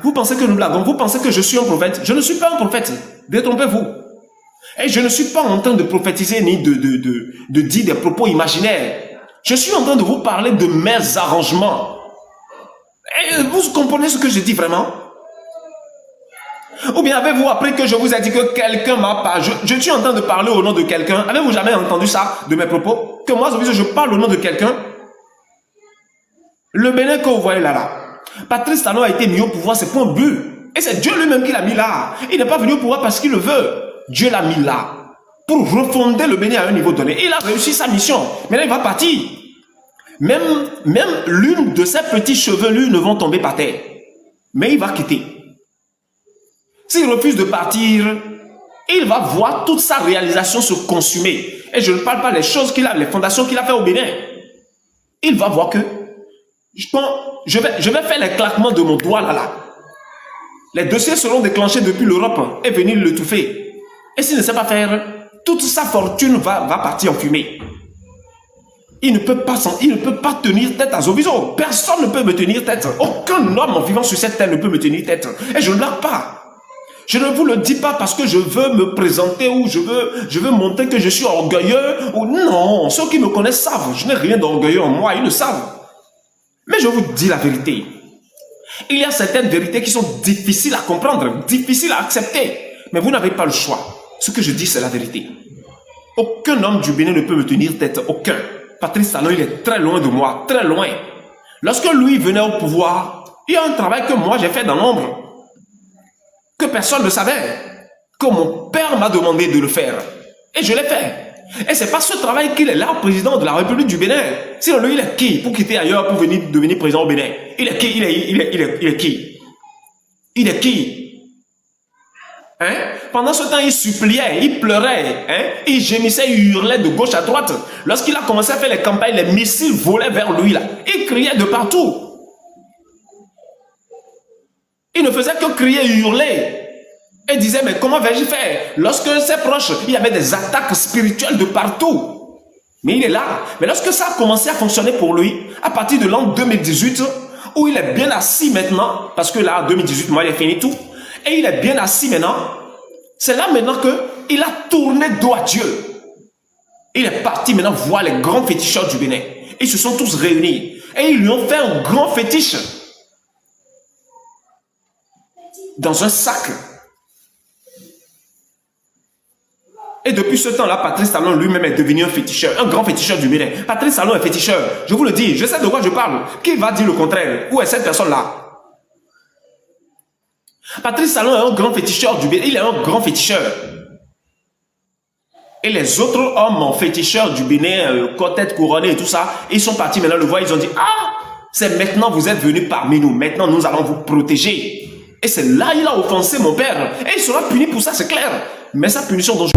Vous pensez que nous blaguons? Vous pensez que je suis un prophète? Je ne suis pas un prophète. Détrompez-vous. Et je ne suis pas en train de prophétiser ni de dire des propos imaginaires. Je suis en train de vous parler de mes arrangements. Et vous comprenez ce que je dis vraiment? Ou bien avez-vous appris que je vous ai dit que quelqu'un m'a pas... Je suis en train de parler au nom de quelqu'un. Avez-vous jamais entendu ça de mes propos? Que moi, je parle au nom de quelqu'un? Le Bénin que vous voyez là. Patrice Talon a été mis au pouvoir, c'est pour un but. Et c'est Dieu lui-même qui l'a mis là. Il n'est pas venu au pouvoir parce qu'il le veut. Dieu l'a mis là. Pour refonder le Bénin à un niveau donné. Il a réussi sa mission. Maintenant, il va partir. Même l'une de ses petits chevelures ne vont tomber par terre. Mais il va quitter. S'il refuse de partir, il va voir toute sa réalisation se consumer. Et je ne parle pas des choses qu'il a, les fondations qu'il a fait au Bénin. Il va voir que je vais faire les claquements de mon doigt là. Les dossiers seront déclenchés depuis l'Europe et venir le touffer. Et s'il ne sait pas faire, toute sa fortune va partir en fumée. Il ne peut pas tenir tête à Zoviso. Personne ne peut me tenir tête. Aucun homme en vivant sur cette terre ne peut me tenir tête. Et je ne blague pas. Je ne vous le dis pas parce que je veux me présenter ou je veux montrer que je suis orgueilleux. Ou non, ceux qui me connaissent savent. Je n'ai rien d'orgueilleux en moi, ils le savent. Mais je vous dis la vérité. Il y a certaines vérités qui sont difficiles à comprendre, difficiles à accepter. Mais vous n'avez pas le choix. Ce que je dis, c'est la vérité. Aucun homme du Bénin ne peut me tenir tête. Aucun. Patrice Talon, il est très loin de moi. Très loin. Lorsque lui venait au pouvoir, il y a un travail que moi j'ai fait dans l'ombre. Que personne ne savait. Que mon père m'a demandé de le faire. Et je l'ai fait. Et c'est pas ce travail qu'il est là, président de la République du Bénin. Sinon, lui, il est qui pour quitter ailleurs, pour venir devenir président au Bénin? Il est qui? Il est qui? Il est qui? Hein? Pendant ce temps, il suppliait, il pleurait, hein? Il gémissait, il hurlait de gauche à droite. Lorsqu'il a commencé à faire les campagnes, les missiles volaient vers lui, là. Il criait de partout. Il ne faisait que crier et hurler. Et disait, mais comment vais-je faire? Lorsque ses proches, il y avait des attaques spirituelles de partout. Mais il est là. Mais lorsque ça a commencé à fonctionner pour lui, à partir de l'an 2018, où il est bien assis maintenant, parce que là, en 2018, moi, il a fini tout, et il est bien assis maintenant, c'est là maintenant qu'il a tourné dos à Dieu. Il est parti maintenant voir les grands féticheurs du Bénin. Ils se sont tous réunis. Et ils lui ont fait un grand fétiche. Dans un sac. Et depuis ce temps-là, Patrice Talon lui-même est devenu un féticheur, un grand féticheur du Bénin. Patrice Talon est féticheur. Je vous le dis, je sais de quoi je parle. Qui va dire le contraire? Où est cette personne-là? Patrice Talon est un grand féticheur du Bénin. Il est un grand féticheur. Et les autres hommes féticheurs du Bénin, tête couronnée et tout ça, ils sont partis maintenant le voir. Ils ont dit, ah, c'est maintenant vous êtes venus parmi nous. Maintenant, nous allons vous protéger. Et c'est là il a offensé mon père. Et il sera puni pour ça, c'est clair. Mais sa punition dont je...